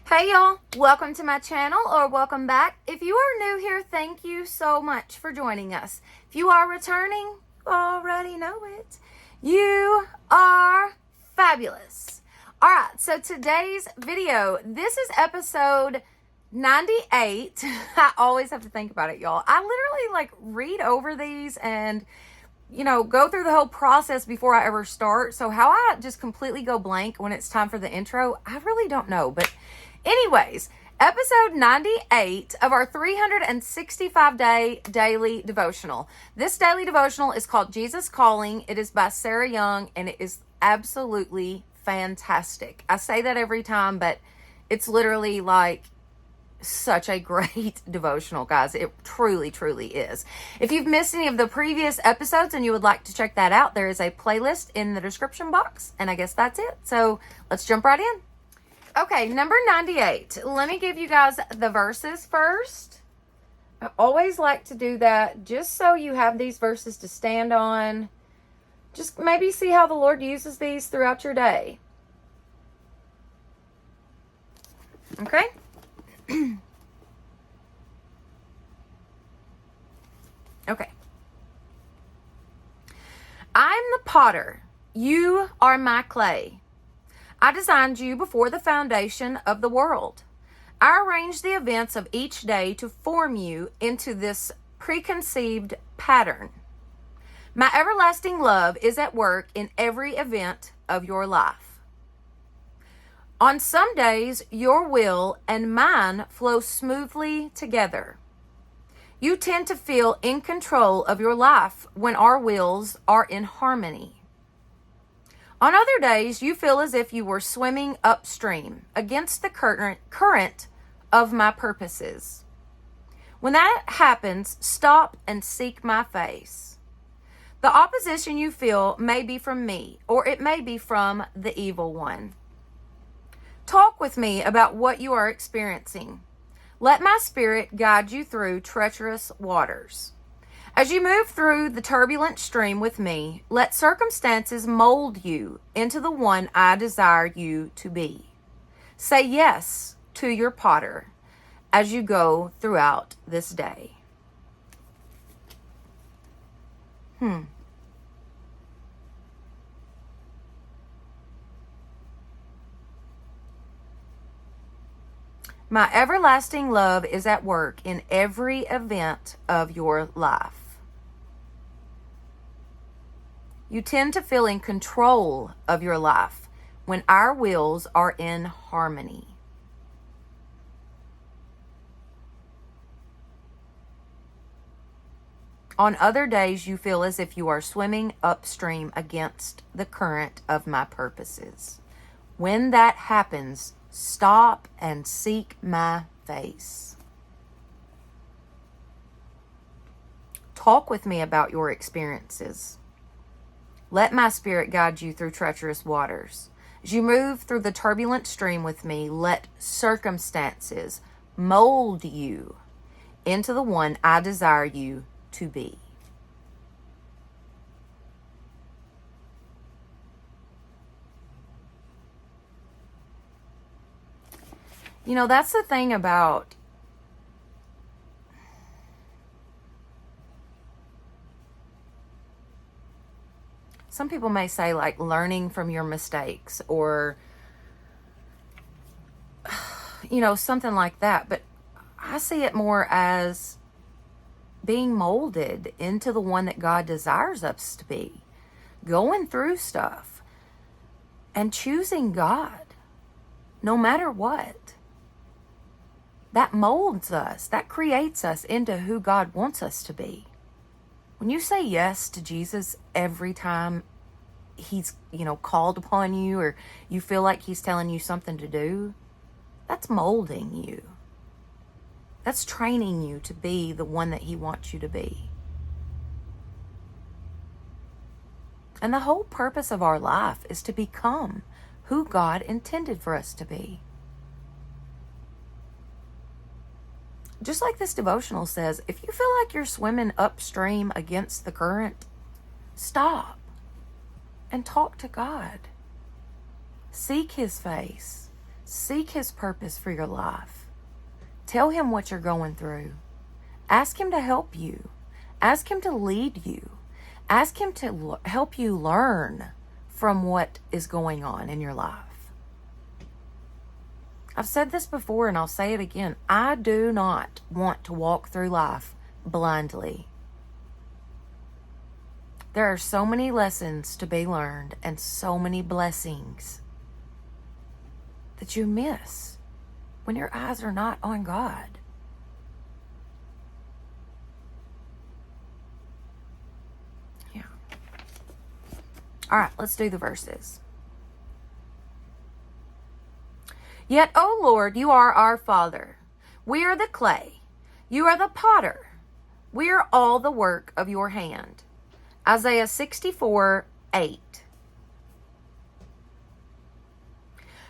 Hey y'all, welcome to my channel or welcome back. If you are new here, thank you so much for joining us. If you are returning, you already know it. You are fabulous. All right, so today's video, this is episode 98. I always have to think about it, y'all. I literally read over these and go through the whole process before I ever start. So how I just completely go blank when it's time for the intro, I really don't know. But anyways, episode 98 of our 365-day daily devotional. This daily devotional is called Jesus Calling. It is by Sarah Young, and it is absolutely fantastic. I say that every time, but it's literally such a great devotional, guys. It truly, truly is. If you've missed any of the previous episodes and you would like to check that out, there is a playlist in the description box, and I guess that's it. So let's jump right in. Okay, number 98. Let me give you guys the verses first. I always like to do that just so you have these verses to stand on. Just maybe see how the Lord uses these throughout your day. Okay? Okay. I'm the potter. You are my clay. I designed you before the foundation of the world. I arranged the events of each day to form you into this preconceived pattern. My everlasting love is at work in every event of your life. On some days, your will and mine flow smoothly together. You tend to feel in control of your life when our wills are in harmony. On other days, you feel as if you were swimming upstream against the current of my purposes. When that happens, stop and seek my face. The opposition you feel may be from me, or it may be from the evil one. Talk with me about what you are experiencing. Let my spirit guide you through treacherous waters. As you move through the turbulent stream with me, let circumstances mold you into the one I desire you to be. Say yes to your potter as you go throughout this day. My everlasting love is at work in every event of your life. You tend to feel in control of your life when our wills are in harmony. On other days, you feel as if you are swimming upstream against the current of my purposes. When that happens, stop and seek my face. Talk with me about your experiences. Let my spirit guide you through treacherous waters. As you move through the turbulent stream with me, let circumstances mold you into the one I desire you to be. That's the thing about some people may say learning from your mistakes or, something like that. But I see it more as being molded into the one that God desires us to be. Going through stuff and choosing God no matter what. That molds us. That creates us into who God wants us to be. When you say yes to Jesus every time he's, called upon you or you feel like he's telling you something to do, that's molding you. That's training you to be the one that he wants you to be. And the whole purpose of our life is to become who God intended for us to be. Just like this devotional says, if you feel like you're swimming upstream against the current, stop and talk to God. Seek his face. Seek His purpose for your life. Tell Him what you're going through. Ask Him to help you. Ask Him to lead you. Ask Him to help you learn from what is going on in your life. I've said this before and I'll say it again. I do not want to walk through life blindly. There are so many lessons to be learned and so many blessings that you miss when your eyes are not on God. Yeah. All right, let's do the verses. Yet, O Lord, you are our Father. We are the clay. You are the potter. We are all the work of your hand. Isaiah 64:8.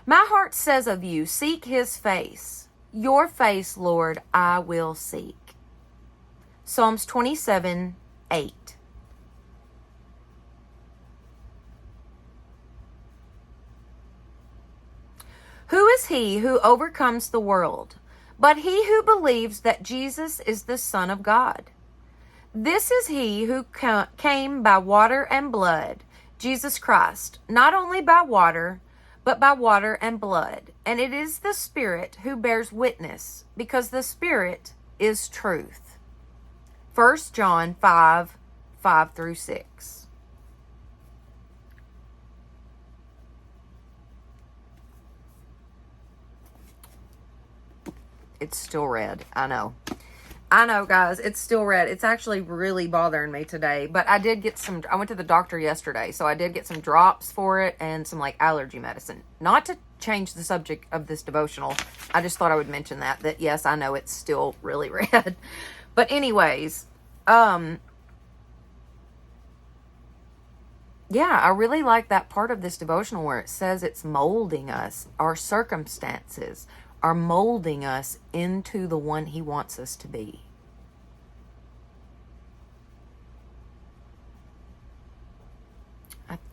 My heart says of you, seek His face. Your face, Lord, I will seek. Psalms 27:8. Who is he who overcomes the world, but he who believes that Jesus is the Son of God? This is he who came by water and blood, Jesus Christ, not only by water, but by water and blood. And it is the Spirit who bears witness, because the Spirit is truth. 1 John 5:5-6. It's still red. I know, guys. It's still red. It's actually really bothering me today. But I did get some... I went to the doctor yesterday, so I did get some drops for it and some, like, allergy medicine. Not to change the subject of this devotional. I just thought I would mention that yes, I know it's still really red. But anyways, yeah, I really like that part of this devotional where it says it's molding us. Our circumstances are molding us into the one He wants us to be.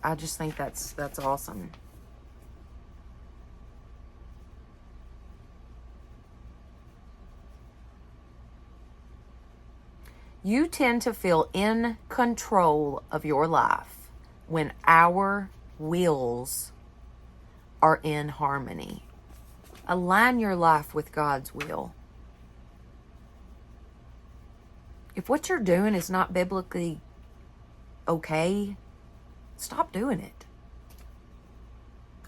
I just think that's awesome. You tend to feel in control of your life when our wills are in harmony. Align your life with God's will. If what you're doing is not biblically okay, stop doing it.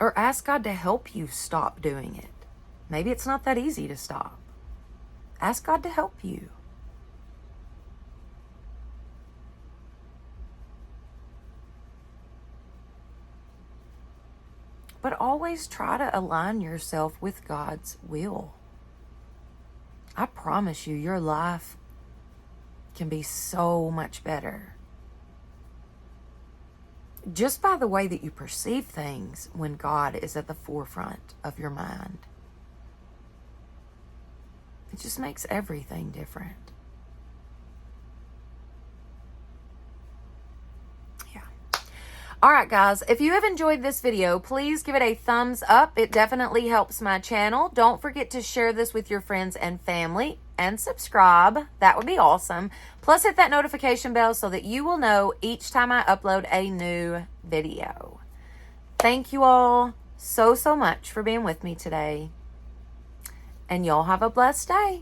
Or ask God to help you stop doing it. Maybe it's not that easy to stop. Ask God to help you. But always try to align yourself with God's will. I promise you, your life can be so much better. Just by the way that you perceive things when God is at the forefront of your mind. It just makes everything different. All right, guys, if you have enjoyed this video, please give it a thumbs up. It definitely helps my channel. Don't forget to share this with your friends and family and subscribe. That would be awesome. Plus, hit that notification bell so that you will know each time I upload a new video. Thank you all so much for being with me today. And y'all have a blessed day.